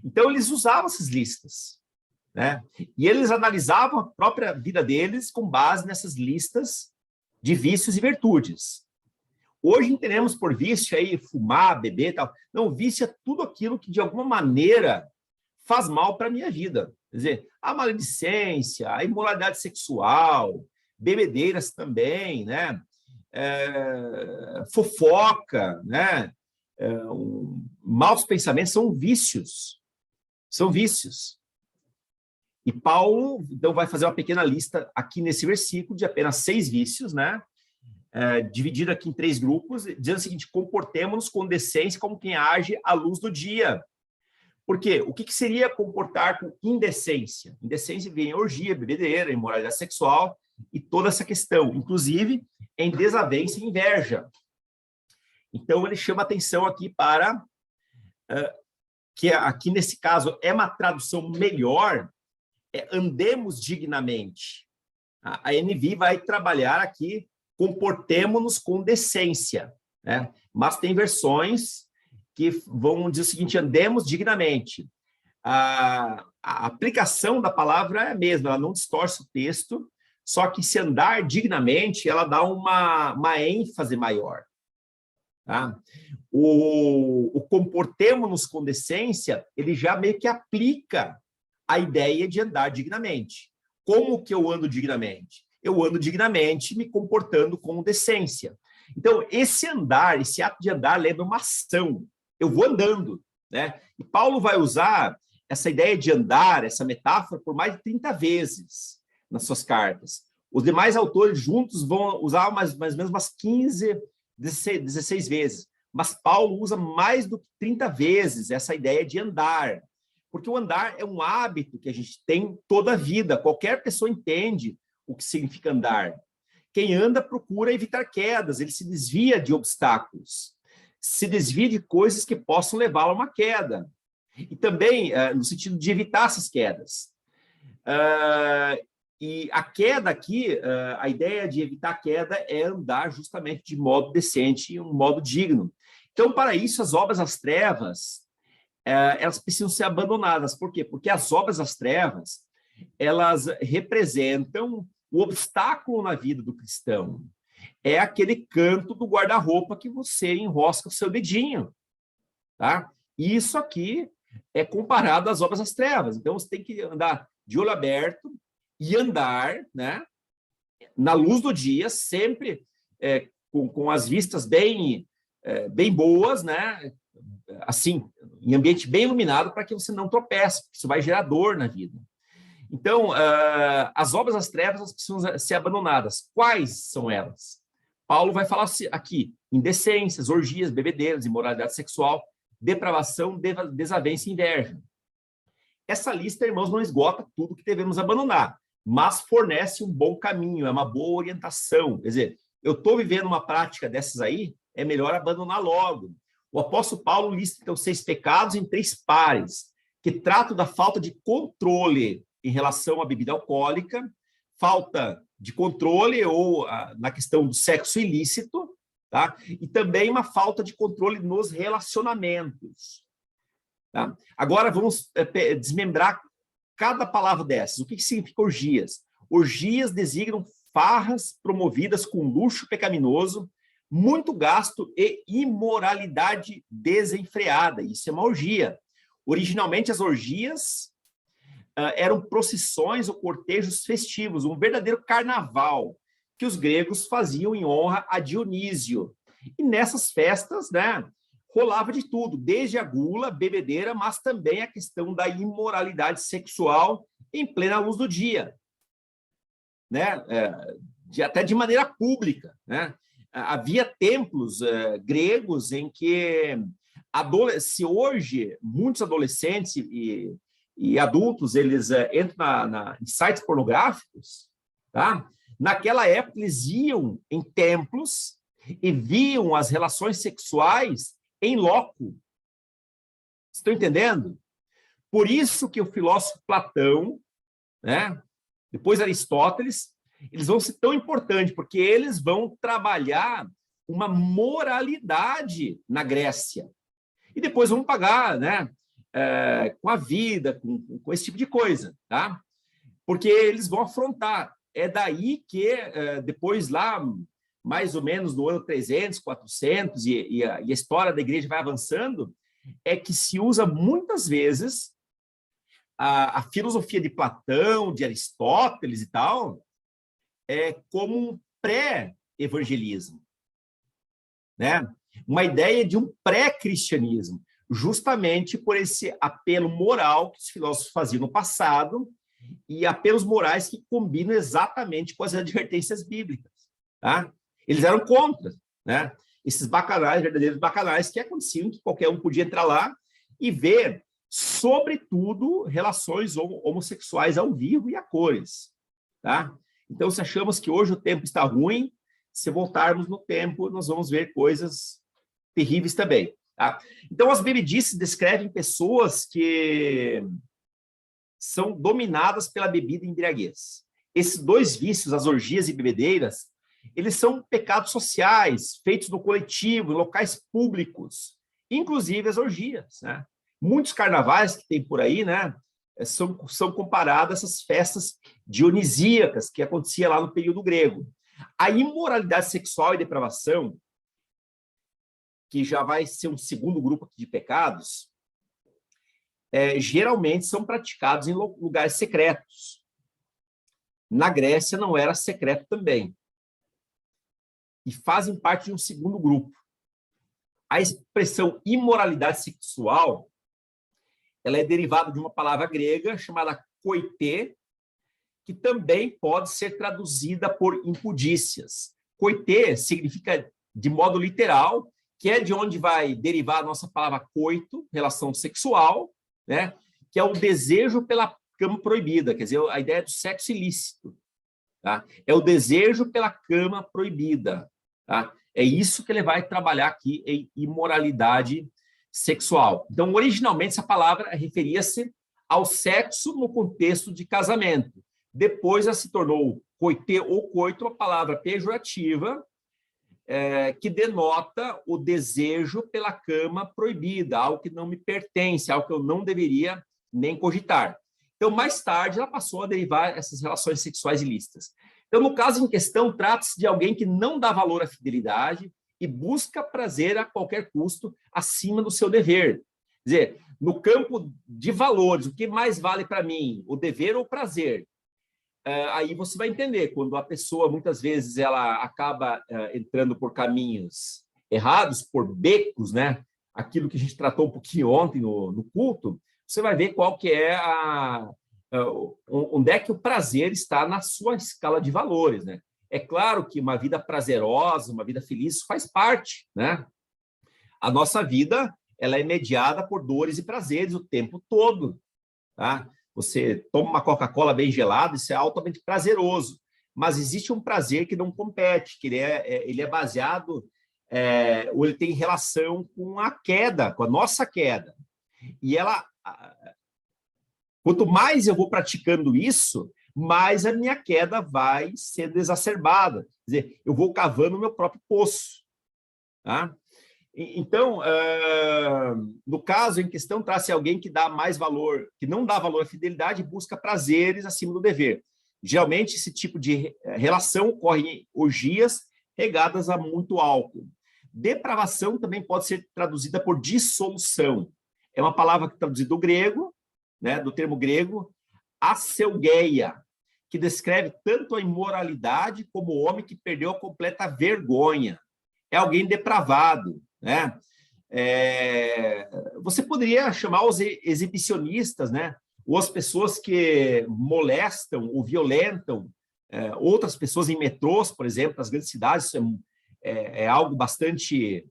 Então, eles usavam essas listas, né? E eles analisavam a própria vida deles com base nessas listas de vícios e virtudes. Hoje entendemos por vício aí fumar, beber e tal. Não, vício é tudo aquilo que, de alguma maneira, faz mal para a minha vida. Quer dizer, a maledicência, a imoralidade sexual, bebedeiras também, né? Fofoca, né? Maus pensamentos são vícios. São vícios. E Paulo, então, vai fazer uma pequena lista aqui nesse versículo de apenas 6 vícios, né? Dividido aqui em 3 grupos, dizendo o seguinte: comportemo-nos com decência como quem age à luz do dia. Por quê? O que seria comportar com indecência? Indecência vem em orgia, bebedeira, imoralidade sexual e toda essa questão, inclusive em desavença e inveja. Então, ele chama atenção aqui para que aqui, nesse caso, é uma tradução melhor, andemos dignamente. A NVI vai trabalhar aqui, comportemo-nos com decência, né? Mas tem versões que vão dizer o seguinte: andemos dignamente. A aplicação da palavra é a mesma, ela não distorce o texto, só que se andar dignamente, ela dá uma ênfase maior. Tá? O comportemo-nos com decência, ele já meio que aplica a ideia de andar dignamente. Como que eu ando dignamente? Eu ando dignamente me comportando com decência. Então, esse andar, esse ato de andar lembra uma ação. Eu vou andando, né? E Paulo vai usar essa ideia de andar, essa metáfora, por mais de 30 vezes nas suas cartas. Os demais autores juntos vão usar mais ou menos umas 15, 16 vezes. Mas Paulo usa mais do que 30 vezes essa ideia de andar. Porque o andar é um hábito que a gente tem toda a vida. Qualquer pessoa entende o que significa andar. Quem anda procura evitar quedas, ele se desvia de obstáculos, se desvia de coisas que possam levá-lo a uma queda. E também no sentido de evitar essas quedas. E a queda aqui, a ideia de evitar a queda é andar justamente de modo decente e um modo digno. Então, para isso, as obras das trevas, elas precisam ser abandonadas. Por quê? Porque as obras das trevas, elas representam o obstáculo na vida do cristão. É aquele canto do guarda-roupa que você enrosca o seu dedinho. Tá? E isso aqui é comparado às obras das trevas. Então, você tem que andar de olho aberto e andar, né, na luz do dia, sempre com as vistas bem boas, né, assim, em ambiente bem iluminado, para que você não tropece, porque isso vai gerar dor na vida. Então, as obras das trevas, elas precisam ser abandonadas. Quais são elas? Paulo vai falar aqui: indecências, orgias, bebedeiras, imoralidade sexual, depravação, desavença e inveja. Essa lista, irmãos, não esgota tudo que devemos abandonar, mas fornece um bom caminho, é uma boa orientação. Quer dizer, eu estou vivendo uma prática dessas aí, é melhor abandonar logo. O apóstolo Paulo lista, então, 6 pecados em 3 pares, que tratam da falta de controle em relação à bebida alcoólica, falta de controle ou na questão do sexo ilícito, tá? E também uma falta de controle nos relacionamentos. Tá? Agora vamos desmembrar cada palavra dessas. O que significa orgias? Orgias designam farras promovidas com luxo pecaminoso, muito gasto e imoralidade desenfreada. Isso é uma orgia. Originalmente, as orgias eram procissões ou cortejos festivos, um verdadeiro carnaval que os gregos faziam em honra a Dionísio. E nessas festas, né, rolava de tudo, desde a gula, bebedeira, mas também a questão da imoralidade sexual em plena luz do dia. né, até de maneira pública, né? Havia templos gregos em que, se hoje muitos adolescentes e adultos eles entram em sites pornográficos, tá? Naquela época eles iam em templos e viam as relações sexuais em loco. Estão entendendo? Por isso que o filósofo Platão, né, depois Aristóteles, eles vão ser tão importantes, porque eles vão trabalhar uma moralidade na Grécia. E depois vão pagar, né, com a vida, com esse tipo de coisa, tá? Porque eles vão afrontar. É daí que, depois lá, mais ou menos no ano 300, 400, e a história da igreja vai avançando, é que se usa muitas vezes a filosofia de Platão, de Aristóteles e tal, como um pré-evangelismo, né? Uma ideia de um pré-cristianismo, justamente por esse apelo moral que os filósofos faziam no passado e apelos morais que combinam exatamente com as advertências bíblicas, tá? Eles eram contra, né? Esses bacanais, verdadeiros bacanais, que aconteciam, que qualquer um podia entrar lá e ver, sobretudo, relações homossexuais ao vivo e a cores, tá? Então, se achamos que hoje o tempo está ruim, se voltarmos no tempo, nós vamos ver coisas terríveis também, tá? Então, as bebedices descrevem pessoas que são dominadas pela bebida e embriaguez. Esses dois vícios, as orgias e bebedeiras, eles são pecados sociais, feitos no coletivo, em locais públicos, inclusive as orgias, né? Muitos carnavais que tem por aí, né, são comparados a essas festas dionisíacas que acontecia lá no período grego. A imoralidade sexual e depravação, que já vai ser um segundo grupo aqui de pecados, geralmente são praticados em lugares secretos. Na Grécia não era secreto também. E fazem parte de um segundo grupo. A expressão imoralidade sexual, ela é derivada de uma palavra grega chamada koité, que também pode ser traduzida por impudícias. Koité significa, de modo literal, que é de onde vai derivar a nossa palavra coito, relação sexual, né? Que é o desejo pela cama proibida, quer dizer, a ideia do sexo ilícito. Tá? É o desejo pela cama proibida. Tá? É isso que ele vai trabalhar aqui em imoralidade sexual. Então, originalmente, essa palavra referia-se ao sexo no contexto de casamento. Depois, ela se tornou coité ou coito, uma palavra pejorativa, que denota o desejo pela cama proibida, algo que não me pertence, algo que eu não deveria nem cogitar. Então, mais tarde, ela passou a derivar essas relações sexuais ilícitas. Então, no caso em questão, trata-se de alguém que não dá valor à fidelidade e busca prazer a qualquer custo acima do seu dever. Quer dizer, no campo de valores, o que mais vale para mim, o dever ou o prazer? Aí você vai entender, quando a pessoa, muitas vezes, ela acaba entrando por caminhos errados, por becos, né? Aquilo que a gente tratou um pouquinho ontem no culto, você vai ver qual que é onde é que o prazer está na sua escala de valores, né? É claro que uma vida prazerosa, uma vida feliz, faz parte, né? A nossa vida, ela é mediada por dores e prazeres o tempo todo, tá? Você toma uma Coca-Cola bem gelada, isso é altamente prazeroso, mas existe um prazer que não compete, que ele é baseado, ou ele tem relação com a queda, com a nossa queda. E quanto mais eu vou praticando isso, mais a minha queda vai sendo exacerbada. Quer dizer, eu vou cavando o meu próprio poço. Tá? Então, no caso em questão, trata-se alguém que dá mais valor, que não dá valor à fidelidade e busca prazeres acima do dever. Geralmente, esse tipo de relação ocorre em orgias regadas a muito álcool. Depravação também pode ser traduzida por dissolução. É uma palavra traduzida do grego, né, do termo grego, aseugeia, que descreve tanto a imoralidade como o homem que perdeu a completa vergonha. É alguém depravado, né? Você poderia chamar os exibicionistas, né? Ou as pessoas que molestam ou violentam outras pessoas em metrôs, por exemplo, nas grandes cidades, isso é algo bastante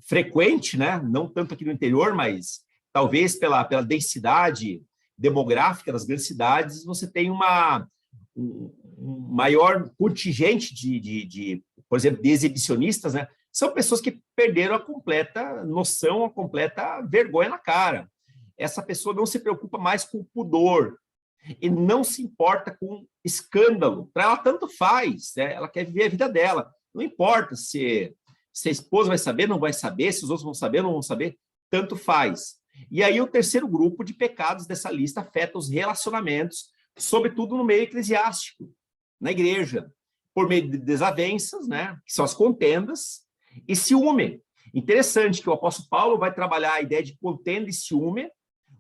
frequente, né? Não tanto aqui no interior, mas talvez pela densidade demográfica das grandes cidades, você tem um maior contingente por exemplo, de exibicionistas, né? São pessoas que perderam a completa noção, a completa vergonha na cara. Essa pessoa não se preocupa mais com o pudor e não se importa com escândalo. Para ela, tanto faz, né? Ela quer viver a vida dela. Não importa se a esposa vai saber, não vai saber, se os outros vão saber, não vão saber, tanto faz. E aí o terceiro grupo de pecados dessa lista afeta os relacionamentos, sobretudo no meio eclesiástico, na igreja, por meio de desavenças, né, que são as contendas, e ciúme. Interessante que o apóstolo Paulo vai trabalhar a ideia de contenda e ciúme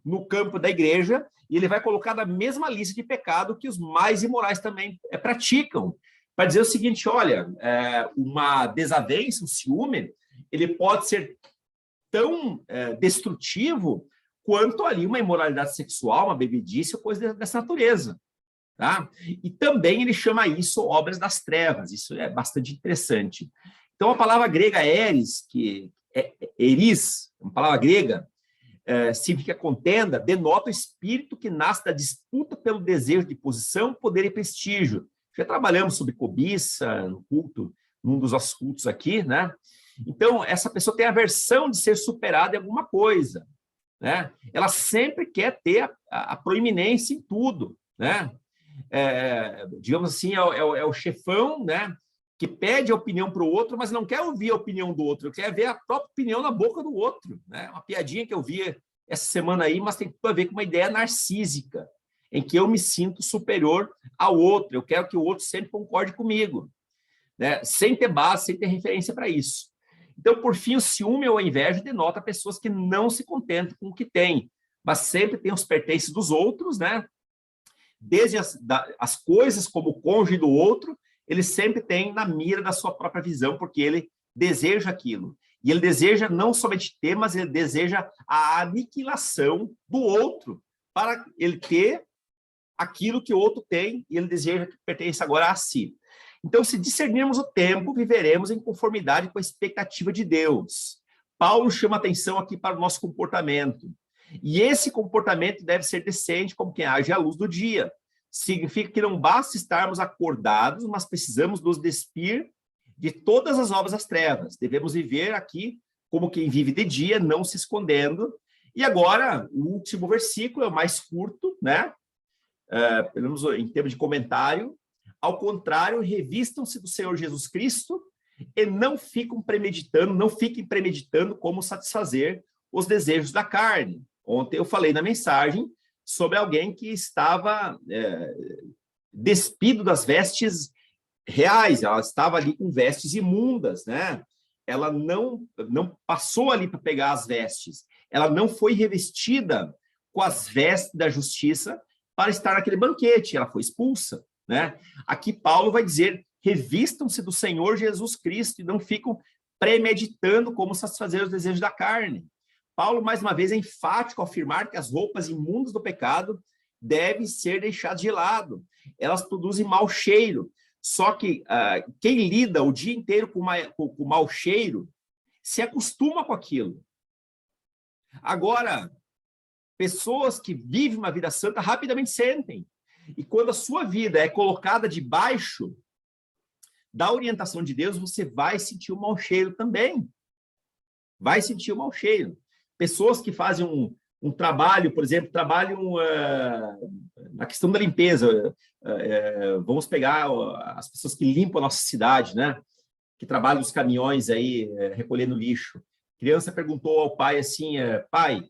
no campo da igreja, e ele vai colocar na mesma lista de pecado que os mais imorais também praticam, para dizer o seguinte, olha, uma desavença, um ciúme, ele pode ser tão destrutivo quanto ali uma imoralidade sexual, uma bebedice, ou coisa dessa natureza. Tá? E também ele chama isso obras das trevas, isso é bastante interessante. Então, a palavra grega eris, que é eris, uma palavra grega, significa contenda, denota o espírito que nasce da disputa pelo desejo de posição, poder e prestígio. Já trabalhamos sobre cobiça no culto, num dos nossos cultos aqui, né? Então, essa pessoa tem a aversão de ser superada em alguma coisa, né? Ela sempre quer ter a proeminência em tudo, né? Digamos assim, é o chefão, né? Que pede a opinião para o outro, mas não quer ouvir a opinião do outro, quer ver a própria opinião na boca do outro, né? Uma piadinha que eu vi essa semana aí, mas tem tudo a ver com uma ideia narcísica, em que eu me sinto superior ao outro, eu quero que o outro sempre concorde comigo, né? Sem ter base, sem ter referência para isso. Então, por fim, o ciúme ou a inveja denota pessoas que não se contentam com o que têm, mas sempre têm os pertences dos outros, né? Desde as coisas como o cônjuge do outro, ele sempre tem na mira da sua própria visão, porque ele deseja aquilo. E ele deseja não somente ter, mas ele deseja a aniquilação do outro, para ele ter aquilo que o outro tem, e ele deseja que pertence agora a si. Então, se discernirmos o tempo, viveremos em conformidade com a expectativa de Deus. Paulo chama atenção aqui para o nosso comportamento. E esse comportamento deve ser decente, como quem age à luz do dia. Significa que não basta estarmos acordados, mas precisamos nos despir de todas as obras das trevas. Devemos viver aqui como quem vive de dia, não se escondendo. E agora, o último versículo é o mais curto, né? Pelo menos em termos de comentário. Ao contrário, revistam-se do Senhor Jesus Cristo e não fiquem premeditando como satisfazer os desejos da carne. Ontem eu falei na mensagem sobre alguém que estava despido das vestes reais, ela estava ali com vestes imundas, né? Ela não passou ali para pegar as vestes, ela não foi revestida com as vestes da justiça para estar naquele banquete, ela foi expulsa, né? Aqui Paulo vai dizer, revistam-se do Senhor Jesus Cristo e não ficam premeditando como satisfazer os desejos da carne. Paulo, mais uma vez, é enfático ao afirmar que as roupas imundas do pecado devem ser deixadas de lado. Elas produzem mau cheiro. Só que quem lida o dia inteiro com mau cheiro se acostuma com aquilo. Agora, pessoas que vivem uma vida santa rapidamente sentem. E quando a sua vida é colocada debaixo da orientação de Deus, você vai sentir o mau cheiro também. Vai sentir o mau cheiro. Pessoas que fazem um trabalho, por exemplo, trabalham na questão da limpeza. Vamos pegar as pessoas que limpam a nossa cidade, né? Que trabalham nos caminhões aí, recolhendo lixo. A criança perguntou ao pai assim, pai,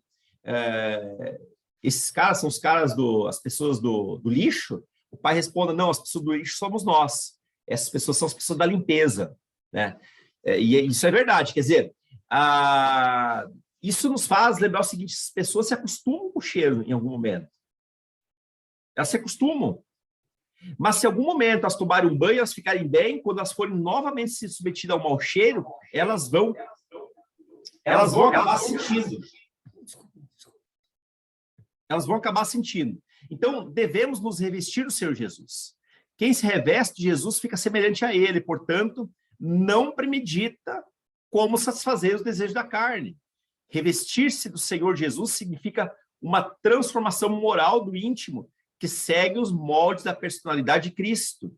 esses caras são os caras as pessoas do lixo? O pai responde, não, as pessoas do lixo somos nós. Essas pessoas são as pessoas da limpeza, né? E isso é verdade, quer dizer, isso nos faz lembrar o seguinte, as pessoas se acostumam com o cheiro em algum momento. Elas se acostumam. Mas se em algum momento elas tomarem um banho, elas ficarem bem, quando elas forem novamente se submetidas ao mau cheiro, elas vão acabar sentindo. Elas vão acabar sentindo. Então, devemos nos revestir do Senhor Jesus. Quem se reveste de Jesus fica semelhante a ele, portanto, não premedita como satisfazer os desejos da carne. Revestir-se do Senhor Jesus significa uma transformação moral do íntimo que segue os moldes da personalidade de Cristo.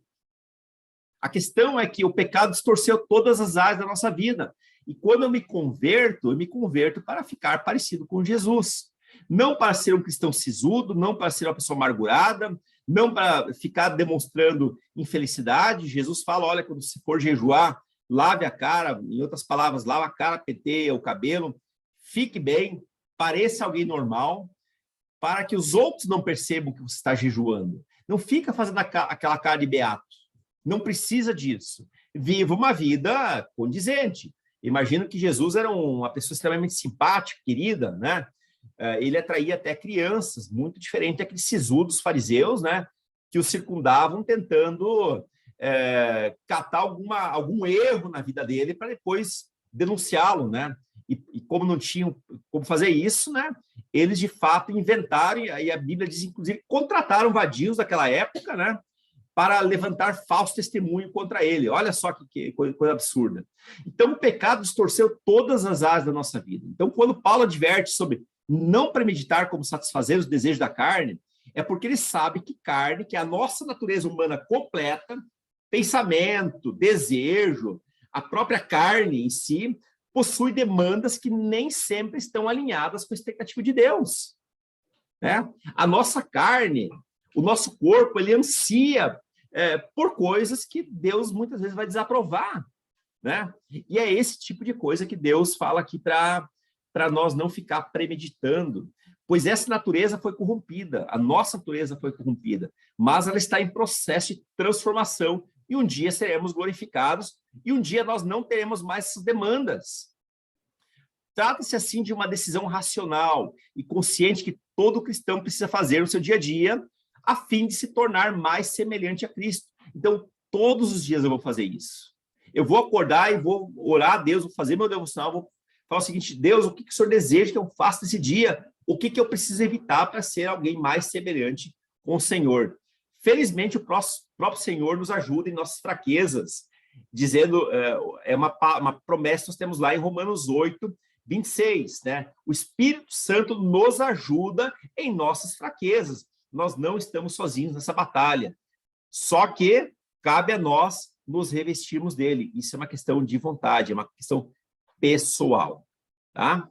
A questão é que o pecado distorceu todas as áreas da nossa vida. E quando eu me converto para ficar parecido com Jesus. Não para ser um cristão sisudo, não para ser uma pessoa amargurada, não para ficar demonstrando infelicidade. Jesus fala, olha, quando você for jejuar, lave a cara, em outras palavras, lava a cara, penteia o cabelo, fique bem, pareça alguém normal, para que os outros não percebam que você está jejuando. Não fica fazendo aquela cara de beato. Não precisa disso. Viva uma vida condizente. Imagino que Jesus era uma pessoa extremamente simpática, querida, né? Ele atraía até crianças, muito diferente daqueles sisudos fariseus, né? Que o circundavam tentando catar algum erro na vida dele para depois denunciá-lo, né? E como não tinham como fazer isso, né? Eles de fato inventaram, e aí a Bíblia diz, inclusive, contrataram vadios daquela época, né? Para levantar falso testemunho contra ele. Olha só que coisa absurda. Então, o pecado distorceu todas as áreas da nossa vida. Então, quando Paulo adverte sobre não premeditar como satisfazer os desejos da carne, é porque ele sabe que carne, que é a nossa natureza humana completa, pensamento, desejo, a própria carne em si, possui demandas que nem sempre estão alinhadas com a expectativa de Deus. Né? A nossa carne, o nosso corpo, ele ansia por coisas que Deus muitas vezes vai desaprovar. Né? E é esse tipo de coisa que Deus fala aqui para nós não ficar premeditando, pois essa natureza foi corrompida, a nossa natureza foi corrompida, mas ela está em processo de transformação, e um dia seremos glorificados, e um dia nós não teremos mais essas demandas. Trata-se, assim, de uma decisão racional e consciente que todo cristão precisa fazer no seu dia a dia, a fim de se tornar mais semelhante a Cristo. Então, todos os dias eu vou fazer isso. Eu vou acordar e vou orar a Deus, vou fazer meu devocional, vou falar o seguinte, Deus, o que o Senhor deseja que eu faça nesse dia? O que eu preciso evitar para ser alguém mais semelhante com o Senhor? Felizmente, o próprio Senhor nos ajuda em nossas fraquezas, dizendo, é uma promessa que nós temos lá em Romanos 8, 26, né? O Espírito Santo nos ajuda em nossas fraquezas. Nós não estamos sozinhos nessa batalha. Só que cabe a nós nos revestirmos dele. Isso é uma questão de vontade, é uma questão pessoal, tá?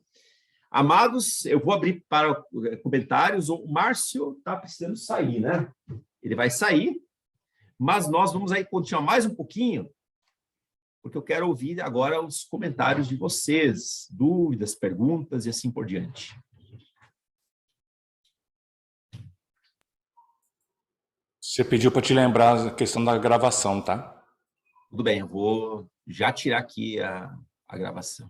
Amados, eu vou abrir para comentários. O Márcio está precisando sair, né? Ele vai sair, mas nós vamos aí continuar mais um pouquinho, porque eu quero ouvir agora os comentários de vocês, dúvidas, perguntas e assim por diante. Você pediu para te lembrar a questão da gravação, tá? Tudo bem, eu vou já tirar aqui a gravação.